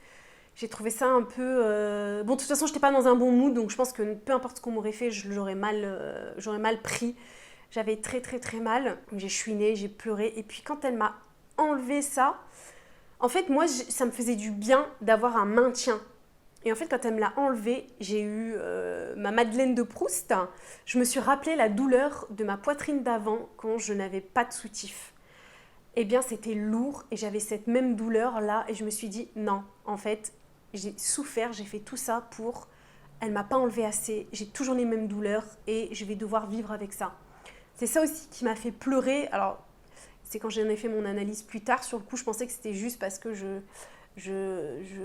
J'ai trouvé ça un peu... Bon, de toute façon, je n'étais pas dans un bon mood, donc je pense que peu importe ce qu'on m'aurait fait, j'aurais mal pris. J'avais très, très, très mal. J'ai chouiné, j'ai pleuré. Et puis, quand elle m'a enlevé ça, en fait, moi, ça me faisait du bien d'avoir un maintien. Et en fait, quand elle me l'a enlevé, j'ai eu ma Madeleine de Proust. Je me suis rappelé la douleur de ma poitrine d'avant quand je n'avais pas de soutif. Eh bien, c'était lourd et j'avais cette même douleur là. Et je me suis dit, non, en fait, j'ai souffert, j'ai fait tout ça pour... Elle ne m'a pas enlevé assez, j'ai toujours les mêmes douleurs et je vais devoir vivre avec ça. C'est ça aussi qui m'a fait pleurer. Alors, c'est quand j'en ai fait mon analyse plus tard. Sur le coup, je pensais que c'était juste parce que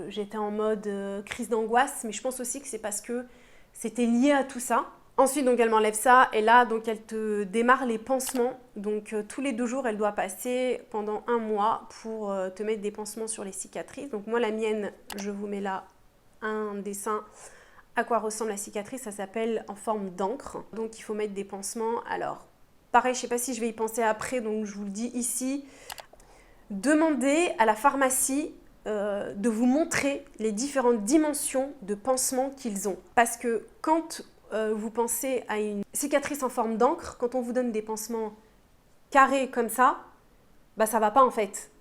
j'étais en mode crise d'angoisse, mais je pense aussi que c'est parce que c'était lié à tout ça. Ensuite, donc, elle m'enlève ça et là, donc, elle te démarre les pansements. Donc, tous les 2 jours, elle doit passer pendant 1 mois pour te mettre des pansements sur les cicatrices. Donc, moi, la mienne, je vous mets là un dessin à quoi ressemble la cicatrice. Ça s'appelle en forme d'encre. Donc, il faut mettre des pansements. Alors, pareil, je ne sais pas si je vais y penser après, donc je vous le dis ici. Demandez à la pharmacie de vous montrer les différentes dimensions de pansement qu'ils ont. Parce que quand vous pensez à une cicatrice en forme d'encre, quand on vous donne des pansements carrés comme ça, bah ça va pas en fait.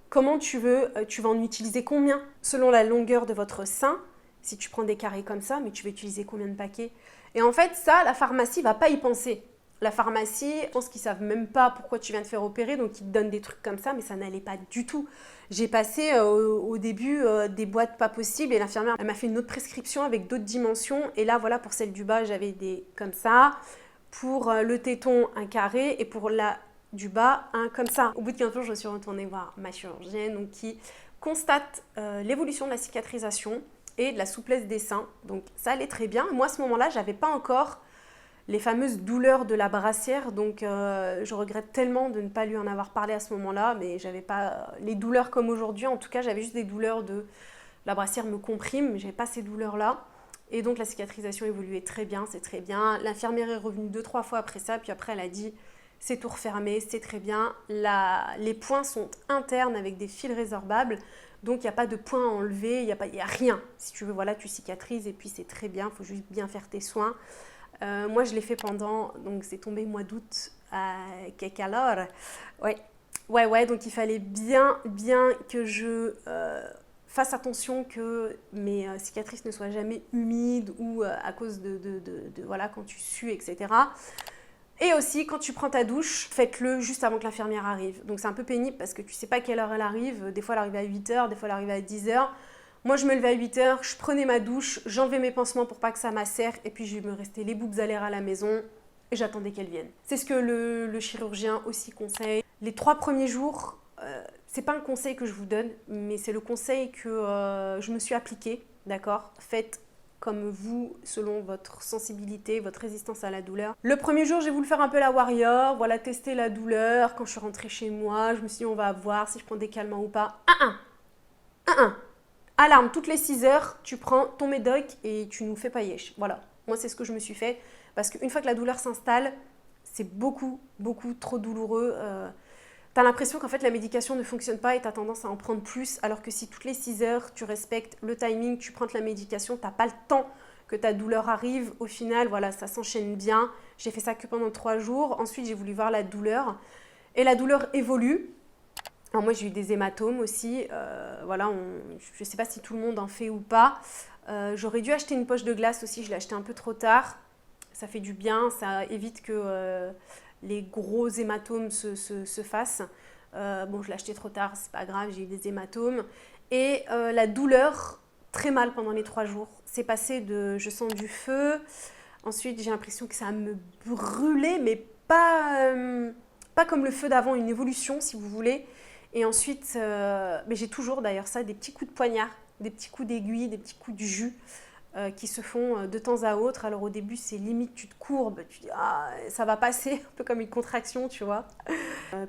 Comment tu vas en utiliser combien? Selon la longueur de votre sein, si tu prends des carrés comme ça, mais tu vas utiliser combien de paquets? Et en fait, ça, la pharmacie va pas y penser. La pharmacie, je pense qu'ils savent même pas pourquoi tu viens de faire opérer, donc ils te donnent des trucs comme ça, mais ça n'allait pas du tout. J'ai passé au début des boîtes pas possibles et l'infirmière elle m'a fait une autre prescription avec d'autres dimensions. Et là, voilà, pour celle du bas, j'avais des comme ça. Pour le téton, un carré. Et pour la du bas, un comme ça. Au bout de 15 jours, je suis retournée voir ma chirurgienne donc, qui constate l'évolution de la cicatrisation et de la souplesse des seins. Donc ça allait très bien. Moi, à ce moment-là, j'avais pas encore les fameuses douleurs de la brassière. Donc je regrette tellement de ne pas lui en avoir parlé à ce moment-là, mais j'avais pas les douleurs comme aujourd'hui. En tout cas, j'avais juste des douleurs de la brassière me comprime, mais j'avais pas ces douleurs-là. Et donc la cicatrisation évoluait très bien, c'est très bien. L'infirmière est revenue 2-3 fois après ça, puis après elle a dit c'est tout refermé, c'est très bien. Les points sont internes avec des fils résorbables, donc il n'y a pas de points à enlever, il y a rien. Si tu veux, voilà, tu cicatrises et puis c'est très bien, il faut juste bien faire tes soins. Moi je l'ai fait pendant, donc c'est tombé mois d'août à Kekalor. Ouais, donc il fallait bien que je... fasse attention que mes cicatrices ne soient jamais humides ou à cause de voilà, quand tu sues, etc. Et aussi, quand tu prends ta douche, faites-le juste avant que l'infirmière arrive. Donc c'est un peu pénible parce que tu ne sais pas à quelle heure elle arrive. Des fois, elle arrive à 8h, des fois, elle arrive à 10h. Moi, je me levais à 8h, je prenais ma douche, j'enlevais mes pansements pour pas que ça macère et puis je me restais les boubes à l'air à la maison et j'attendais qu'elle vienne. C'est ce que le chirurgien aussi conseille. Les 3 premiers jours... c'est pas un conseil que je vous donne, mais c'est le conseil que je me suis appliqué, d'accord ? Faites comme vous, selon votre sensibilité, votre résistance à la douleur. Le premier jour, j'ai voulu faire un peu la warrior, voilà, tester la douleur. Quand je suis rentrée chez moi, je me suis dit, on va voir si je prends des calmants ou pas. Alarme, toutes les 6 heures, tu prends ton médoc et tu nous fais pailleche. Voilà, moi c'est ce que je me suis fait, parce qu'une fois que la douleur s'installe, c'est beaucoup trop douloureux. T'as l'impression qu'en fait la médication ne fonctionne pas et t'as tendance à en prendre plus, alors que si toutes les 6 heures tu respectes le timing, tu prends de la médication, t'as pas le temps que ta douleur arrive. Au final, voilà, ça s'enchaîne bien. J'ai fait ça que pendant 3 jours. Ensuite, j'ai voulu voir la douleur et la douleur évolue. Alors moi, j'ai eu des hématomes aussi. Voilà, je sais pas si tout le monde en fait ou pas. J'aurais dû acheter une poche de glace aussi. Je l'ai acheté un peu trop tard. Ça fait du bien, ça évite que les gros hématomes se fassent. Bon, je l'ai acheté trop tard, c'est pas grave, j'ai eu des hématomes. Et la douleur, très mal pendant les 3 jours. C'est passé de je sens du feu. Ensuite, j'ai l'impression que ça me brûlait, mais pas comme le feu d'avant, une évolution si vous voulez. Et ensuite, mais j'ai toujours d'ailleurs ça, des petits coups de poignard, des petits coups d'aiguille, des petits coups de jus. Qui se font de temps à autre. Alors au début, c'est limite, tu te courbes, tu dis ah, ça va passer, un peu comme une contraction, tu vois.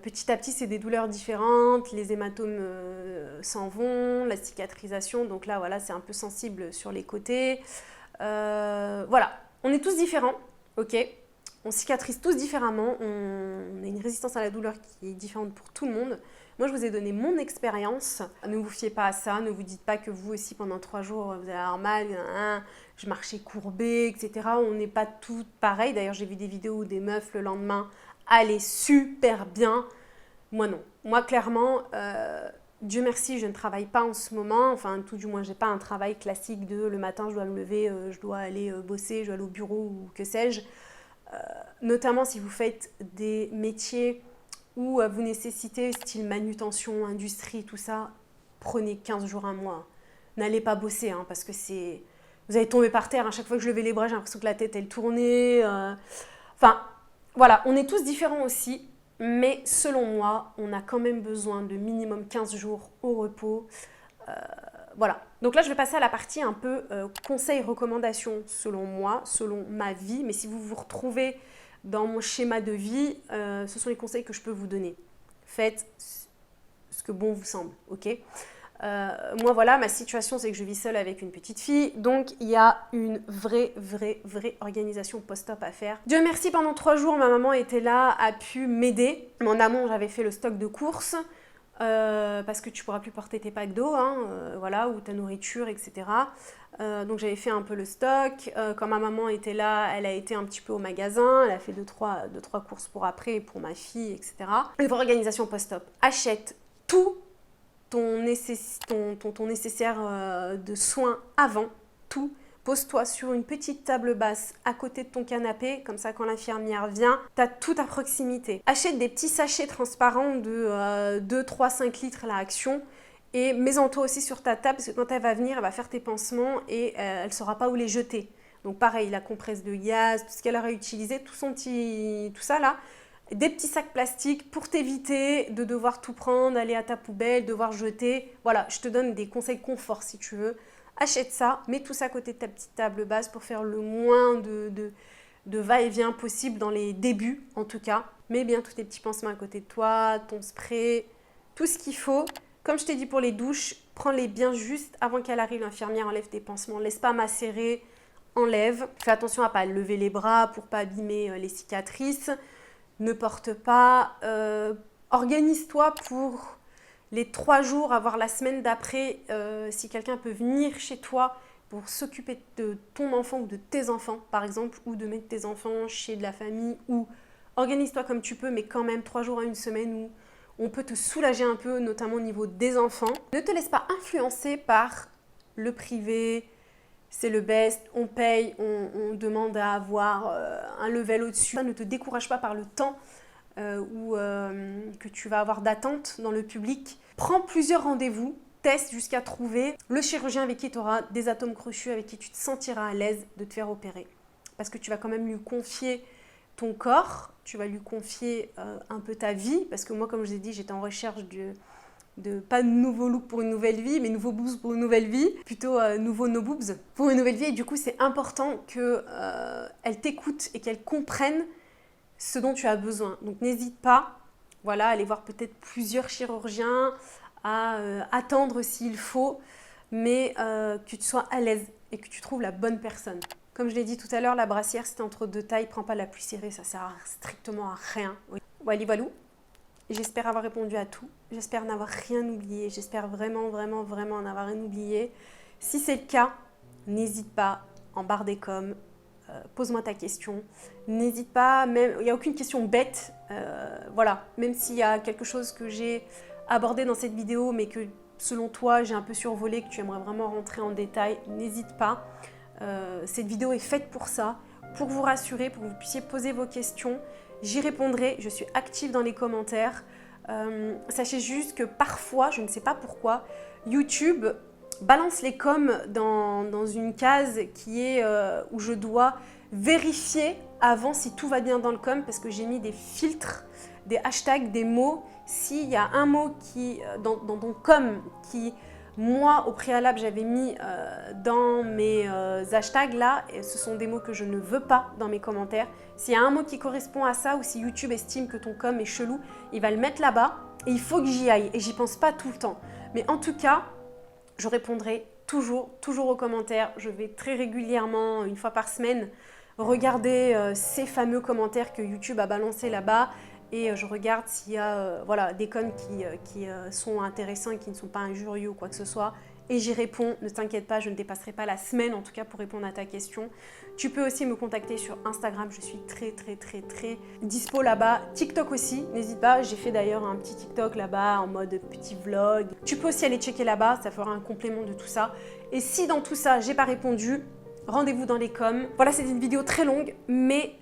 Petit à petit, c'est des douleurs différentes, les hématomes s'en vont, la cicatrisation, donc là, voilà, c'est un peu sensible sur les côtés. Voilà, on est tous différents, ok ? On cicatrise tous différemment, on a une résistance à la douleur qui est différente pour tout le monde. Moi, je vous ai donné mon expérience. Ne vous fiez pas à ça. Ne vous dites pas que vous aussi, pendant 3 jours, vous allez avoir mal. Je marchais courbée, etc. On n'est pas toutes pareilles. D'ailleurs, j'ai vu des vidéos où des meufs, le lendemain, allaient super bien. Moi, non. Moi, clairement, Dieu merci, je ne travaille pas en ce moment. Enfin, tout du moins, je n'ai pas un travail classique de le matin, je dois me lever, je dois aller bosser, je dois aller au bureau ou que sais-je. Notamment si vous faites des métiers où vous nécessitez style manutention, industrie, tout ça, prenez 15 jours, un mois. N'allez pas bosser, hein, parce que c'est... Vous allez tomber par terre. À chaque fois que je levais les bras, j'ai l'impression que la tête, elle tournait. Enfin, voilà, on est tous différents aussi, mais selon moi, on a quand même besoin de minimum 15 jours au repos. Voilà. Donc là, je vais passer à la partie un peu conseils, recommandations, selon moi, selon ma vie. Mais si vous vous retrouvez dans mon schéma de vie, ce sont les conseils que je peux vous donner. Faites ce que bon vous semble, ok ? Moi, voilà, ma situation, c'est que je vis seule avec une petite fille. Donc, il y a une vraie organisation post-op à faire. Dieu merci, pendant 3 jours, ma maman était là, a pu m'aider. En amont, j'avais fait le stock de courses. Parce que tu pourras plus porter tes packs d'eau, hein, voilà, ou ta nourriture, etc. Donc j'avais fait un peu le stock. Quand ma maman était là, elle a été un petit peu au magasin, elle a fait 2-3 courses pour après, pour ma fille, etc. Et pour organisation post-op, achète tout ton nécessaire de soins avant, tout. Pose-toi sur une petite table basse à côté de ton canapé, comme ça quand l'infirmière vient, tu as tout à proximité. Achète des petits sachets transparents de 2, 3, 5 litres la Action et mets-en toi aussi sur ta table parce que quand elle va venir, elle va faire tes pansements et elle ne saura pas où les jeter. Donc pareil, la compresse de gaz, tout ce qu'elle aura utilisé, tout ça là, des petits sacs plastiques pour t'éviter de devoir tout prendre, aller à ta poubelle, devoir jeter. Voilà, je te donne des conseils confort si tu veux. Achète ça, mets tout ça à côté de ta petite table basse pour faire le moins de va-et-vient possible dans les débuts en tout cas. Mets bien tous tes petits pansements à côté de toi, ton spray, tout ce qu'il faut. Comme je t'ai dit pour les douches, prends-les bien juste avant qu'elle arrive, l'infirmière enlève tes pansements. Laisse pas macérer, enlève. Fais attention à ne pas lever les bras pour ne pas abîmer les cicatrices. Ne porte pas. Organise-toi pour les 3 jours, avoir la semaine d'après, si quelqu'un peut venir chez toi pour s'occuper de ton enfant ou de tes enfants, par exemple, ou de mettre tes enfants chez de la famille, ou organise-toi comme tu peux, mais quand même 3 jours à une semaine où on peut te soulager un peu, notamment au niveau des enfants. Ne te laisse pas influencer par le privé, c'est le best, on paye, on demande à avoir un level au-dessus. Ne te décourage pas par le temps que tu vas avoir d'attente dans le public. Prends plusieurs rendez-vous, teste jusqu'à trouver le chirurgien avec qui tu auras des atomes crochus, avec qui tu te sentiras à l'aise de te faire opérer. Parce que tu vas quand même lui confier ton corps, tu vas lui confier un peu ta vie, parce que moi, comme je vous ai dit, j'étais en recherche de pas de nouveau look pour une nouvelle vie, mais nouveau boobs pour une nouvelle vie, plutôt nouveau no boobs pour une nouvelle vie. Et du coup, c'est important qu'elle t'écoute et qu'elle comprenne ce dont tu as besoin. Donc, n'hésite pas, voilà, à aller voir peut-être plusieurs chirurgiens, à attendre s'il faut, mais que tu sois à l'aise et que tu trouves la bonne personne. Comme je l'ai dit tout à l'heure, la brassière, c'était entre 2 tailles. Prends pas la plus serrée, ça sert strictement à rien. Oui. Voilà. J'espère avoir répondu à tout. J'espère n'avoir rien oublié. J'espère vraiment, vraiment, vraiment n'avoir rien oublié. Si c'est le cas, n'hésite pas, en barre des coms, pose-moi ta question. N'hésite pas, même, il n'y a aucune question bête. Voilà, même s'il y a quelque chose que j'ai abordé dans cette vidéo, mais que selon toi, j'ai un peu survolé, que tu aimerais vraiment rentrer en détail, n'hésite pas. Cette vidéo est faite pour ça, pour vous rassurer, pour que vous puissiez poser vos questions. J'y répondrai, je suis active dans les commentaires. Sachez juste que parfois, je ne sais pas pourquoi, YouTube balance les coms dans une case qui est où je dois vérifier avant si tout va bien dans le com, parce que j'ai mis des filtres, des hashtags, des mots. S'il y a un mot dans ton com qui... Moi, au préalable, j'avais mis dans mes hashtags là, et ce sont des mots que je ne veux pas dans mes commentaires. S'il y a un mot qui correspond à ça, ou si YouTube estime que ton com est chelou, il va le mettre là-bas et il faut que j'y aille. Et j'y pense pas tout le temps. Mais en tout cas, je répondrai toujours aux commentaires. Je vais très régulièrement, une fois par semaine, regarder ces fameux commentaires que YouTube a balancés là-bas. Et je regarde s'il y a voilà, des coms qui sont intéressants et qui ne sont pas injurieux ou quoi que ce soit. Et j'y réponds, ne t'inquiète pas, je ne dépasserai pas la semaine en tout cas pour répondre à ta question. Tu peux aussi me contacter sur Instagram, je suis très dispo là-bas. TikTok aussi, n'hésite pas, j'ai fait d'ailleurs un petit TikTok là-bas en mode petit vlog. Tu peux aussi aller checker là-bas, ça fera un complément de tout ça. Et si dans tout ça, j'ai pas répondu, rendez-vous dans les coms. Voilà, c'est une vidéo très longue, mais...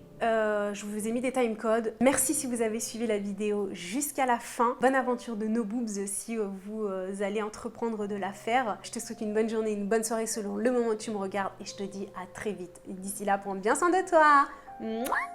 je vous ai mis des timecodes. Merci si vous avez suivi la vidéo jusqu'à la fin. Bonne aventure de No Boobs si vous allez entreprendre de la faire. Je te souhaite une bonne journée, une bonne soirée selon le moment où tu me regardes et je te dis à très vite. Et d'ici là, prends bien soin de toi. Mouah.